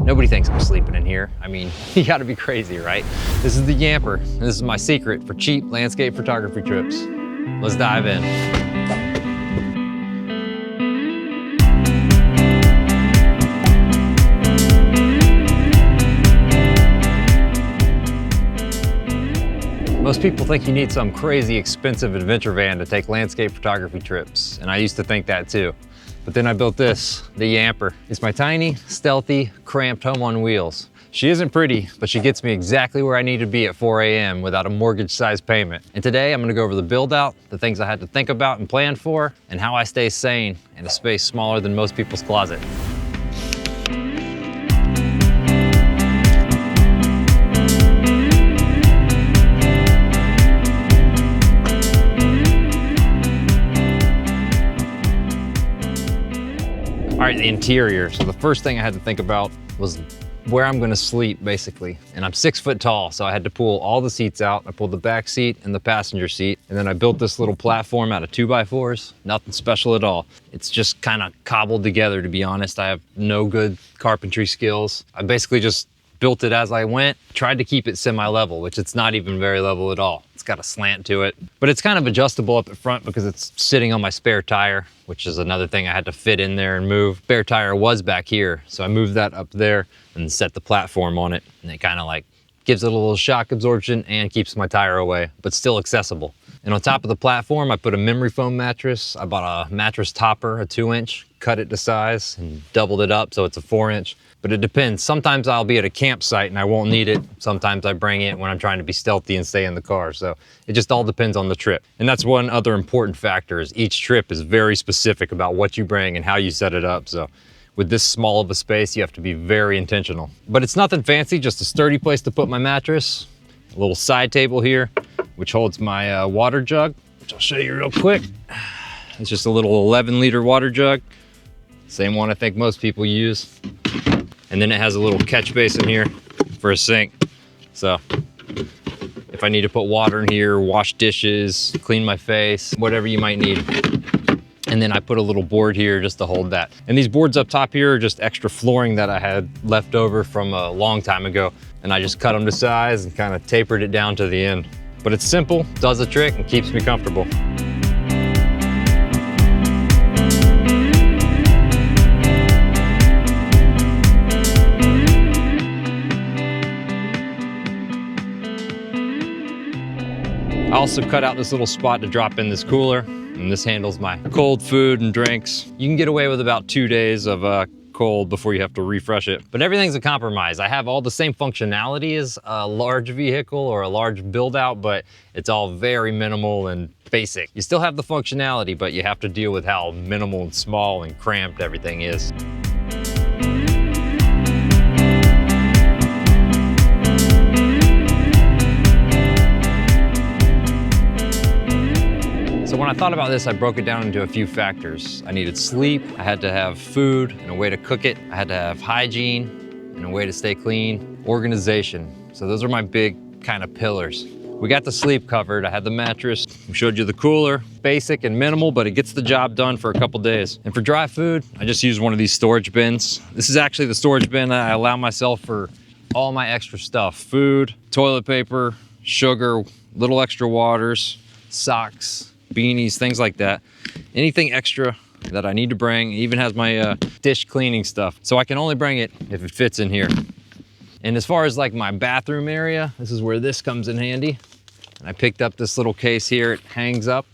Nobody thinks I'm sleeping in here. I mean, you gotta be crazy, right? This is the Yamper, and this is my secret for cheap landscape photography trips. Let's dive in. Most people think you need some crazy expensive adventure van to take landscape photography trips, and I used to think that too. But then I built this, the Yamper. It's my tiny, stealthy, cramped home on wheels. She isn't pretty, but she gets me exactly where I need to be at 4 a.m. without a mortgage-sized payment. And today I'm gonna go over the build out, the things I had to think about and plan for, and how I stay sane in a space smaller than most people's closet. All right, the interior. So the first thing I had to think about was where I'm gonna sleep, basically. And I'm 6 foot tall, so I had to pull all the seats out. I pulled the back seat and the passenger seat. And then I built this little platform out of 2x4s. Nothing special at all. It's just kind of cobbled together, to be honest. I have no good carpentry skills. I basically just built it as I went, tried to keep it semi-level, which it's not even very level at all. It's got a slant to it, but it's kind of adjustable up at front because it's sitting on my spare tire, which is another thing I had to fit in there and move. Spare tire was back here, so I moved that up there and set the platform on it, and it kind of like gives it a little shock absorption and keeps my tire away, but still accessible. And on top of the platform, I put a memory foam mattress. I bought a mattress topper, a 2-inch, cut it to size and doubled it up so it's a 4-inch. But it depends. Sometimes I'll be at a campsite and I won't need it. Sometimes I bring it when I'm trying to be stealthy and stay in the car. So it just all depends on the trip. And that's one other important factor is each trip is very specific about what you bring and how you set it up. So with this small of a space, you have to be very intentional. But it's nothing fancy, just a sturdy place to put my mattress. A little side table here, which holds my water jug, which I'll show you real quick. It's just a little 11-liter water jug. Same one I think most people use. And then it has a little catch basin here for a sink. So if I need to put water in here, wash dishes, clean my face, whatever you might need. And then I put a little board here just to hold that. And these boards up top here are just extra flooring that I had left over from a long time ago. And I just cut them to size and kind of tapered it down to the end. But it's simple, does the trick, and keeps me comfortable. I also cut out this little spot to drop in this cooler, and this handles my cold food and drinks. You can get away with about 2 days of cold before you have to refresh it. But everything's a compromise. I have all the same functionality as a large vehicle or a large build out, but it's all very minimal and basic. You still have the functionality, but you have to deal with how minimal and small and cramped everything is. So when I thought about this, I broke it down into a few factors. I needed sleep, I had to have food and a way to cook it, I had to have hygiene and a way to stay clean, organization. So those are my big kind of pillars. We got the sleep covered, I had the mattress, we showed you the cooler, basic and minimal, but it gets the job done for a couple days. And for dry food, I just use one of these storage bins. This is actually the storage bin that I allow myself for all my extra stuff. Food, toilet paper, sugar, little extra waters, socks, beanies, things like that. Anything extra that I need to bring. It even has my dish cleaning stuff. So I can only bring it if it fits in here. And as far as like my bathroom area, this is where this comes in handy. And I picked up this little case here. It hangs up,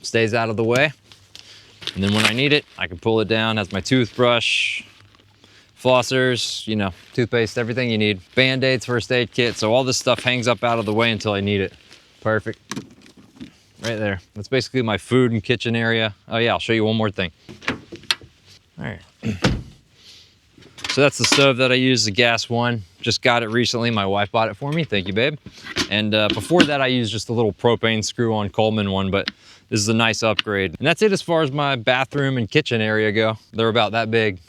stays out of the way. And then when I need it, I can pull it down. It has my toothbrush, flossers, you know, toothpaste, everything you need. Band-aids, first aid kit. So all this stuff hangs up out of the way until I need it. Perfect. Right there. That's basically my food and kitchen area. Oh yeah, I'll show you one more thing. All right. So that's the stove that I use, the gas one. Just got it recently. My wife bought it for me. Thank you, babe. And before that, I used just a little propane screw-on Coleman one, but this is a nice upgrade. And that's it as far as my bathroom and kitchen area go. They're about that big.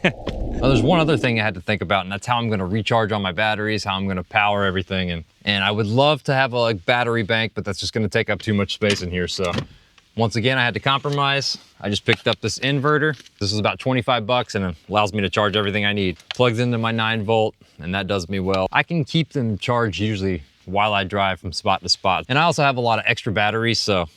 Well, there's one other thing I had to think about, and that's how I'm gonna recharge all my batteries, how I'm gonna power everything. And I would love to have a battery bank, but that's just gonna take up too much space in here. So Once again, I had to compromise. I just picked up this inverter. This is about 25 bucks and it allows me to charge everything I need. Plugs into my 9-volt and that does me well. I can keep them charged usually while I drive from spot to spot. And I also have a lot of extra batteries, so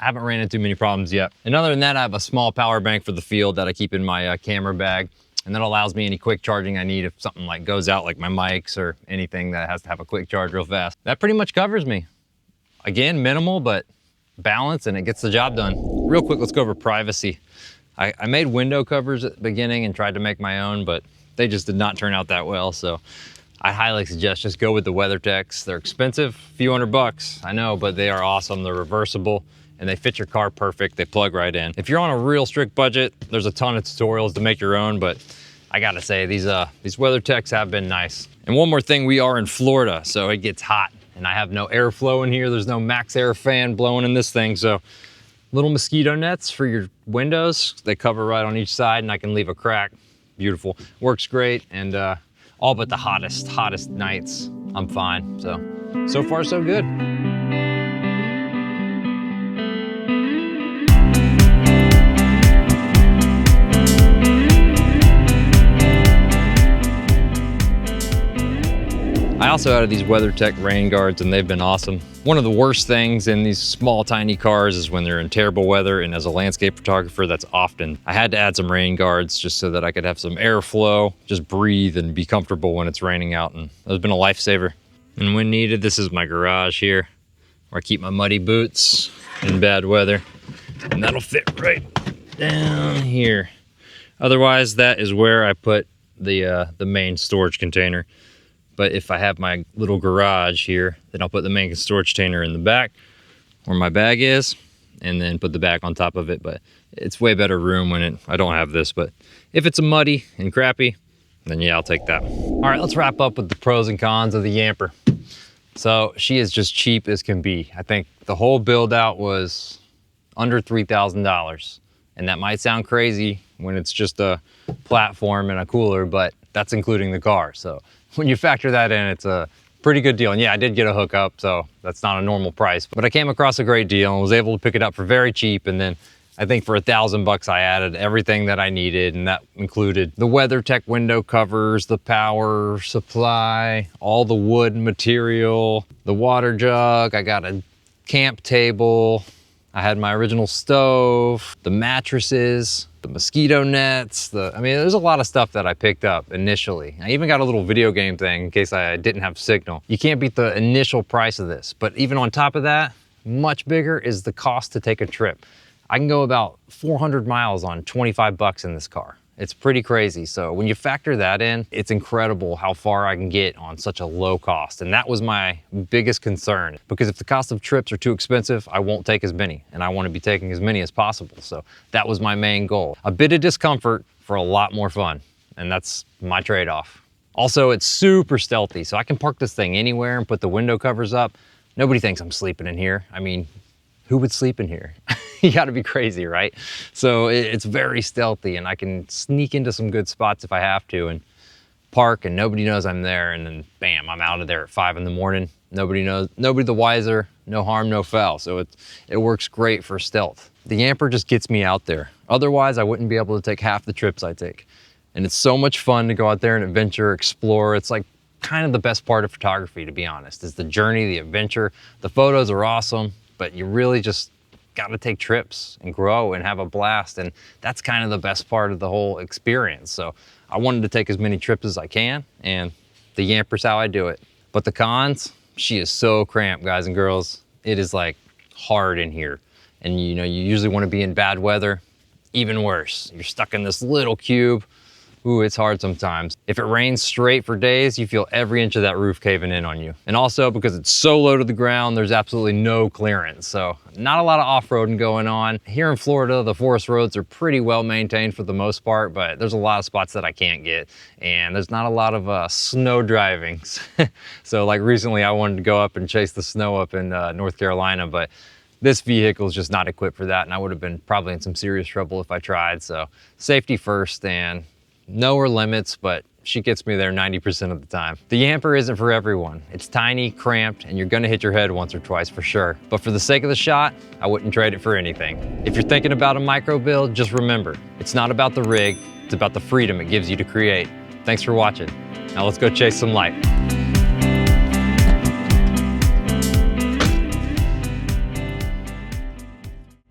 I haven't ran into many problems yet. And other than that, I have a small power bank for the field that I keep in my camera bag. And that allows me any quick charging I need if something like goes out, like my mics or anything that has to have a quick charge real fast. That pretty much covers me. Again, minimal, but balance, and it gets the job done. Real quick, let's go over privacy. I made window covers at the beginning and tried to make my own, but they just did not turn out that well. So I highly suggest just go with the WeatherTechs. They're expensive, a few $100, I know, but they are awesome. They're reversible and they fit your car perfect. They plug right in. If you're on a real strict budget, there's a ton of tutorials to make your own, but I gotta say, these WeatherTechs have been nice. And one more thing, we are in Florida, so it gets hot and I have no airflow in here. There's no max air fan blowing in this thing. So little mosquito nets for your windows. They cover right on each side and I can leave a crack. Beautiful, works great. And all but the hottest nights, I'm fine. So far so good. I also added these WeatherTech Rain Guards and they've been awesome. One of the worst things in these small, tiny cars is when they're in terrible weather, and as a landscape photographer, that's often. I had to add some rain guards just so that I could have some airflow, just breathe and be comfortable when it's raining out, and that's been a lifesaver. And when needed, this is my garage here, where I keep my muddy boots in bad weather, and that'll fit right down here. Otherwise, that is where I put the main storage container. But if I have my little garage here, then I'll put the main storage container in the back where my bag is, and then put the bag on top of it. But it's way better room when I don't have this. But if it's muddy and crappy, then yeah, I'll take that. All right, let's wrap up with the pros and cons of the Yamper. So she is just cheap as can be. I think the whole build out was under $3,000. And that might sound crazy when it's just a platform and a cooler, but that's including the car. So when you factor that in, it's a pretty good deal. And yeah, I did get a hookup, so that's not a normal price, but I came across a great deal and was able to pick it up for very cheap. And then I think for $1,000 I added everything that I needed, and that included the WeatherTech window covers, the power supply, all the wood material, the water jug. I got a camp table. I had my original stove, the mattresses, the mosquito nets, I mean, there's a lot of stuff that I picked up initially. I even got a little video game thing in case I didn't have signal. You can't beat the initial price of this, but even on top of that, much bigger is the cost to take a trip. I can go about 400 miles on 25 bucks in this car. It's pretty crazy. So when you factor that in, it's incredible how far I can get on such a low cost. And that was my biggest concern, because if the cost of trips are too expensive, I won't take as many, and I want to be taking as many as possible. So that was my main goal. A bit of discomfort for a lot more fun. And that's my trade-off. Also, it's super stealthy. So I can park this thing anywhere and put the window covers up. Nobody thinks I'm sleeping in here. I mean, who would sleep in here? You gotta be crazy, right? So it's very stealthy, and I can sneak into some good spots if I have to and park, and nobody knows I'm there, and then bam, I'm out of there at 5 in the morning. Nobody knows, nobody the wiser, no harm, no foul. So it works great for stealth. The Yamper just gets me out there. Otherwise, I wouldn't be able to take half the trips I take. And it's so much fun to go out there and adventure, explore. It's like kind of the best part of photography, to be honest, is the journey, the adventure. The photos are awesome, but you really just got to take trips and grow and have a blast. And that's kind of the best part of the whole experience. So I wanted to take as many trips as I can, and the Yamper's how I do it. But the cons, she is so cramped, guys and girls. It is like hard in here. And you know, you usually want to be in bad weather, even worse. You're stuck in this little cube. Ooh, it's hard sometimes. If it rains straight for days, you feel every inch of that roof caving in on you. And also, because it's so low to the ground, there's absolutely no clearance. So not a lot of off-roading going on. Here in Florida, the forest roads are pretty well maintained for the most part, but there's a lot of spots that I can't get. And there's not a lot of snow driving. So like recently I wanted to go up and chase the snow up in North Carolina, but this vehicle is just not equipped for that. And I would have been probably in some serious trouble if I tried. So safety first, and know her limits, but she gets me there 90% of the time. The Yamper isn't for everyone. It's tiny, cramped, and you're gonna hit your head once or twice for sure. But for the sake of the shot, I wouldn't trade it for anything. If you're thinking about a micro build, just remember, it's not about the rig, it's about the freedom it gives you to create. Thanks for watching. Now let's go chase some light.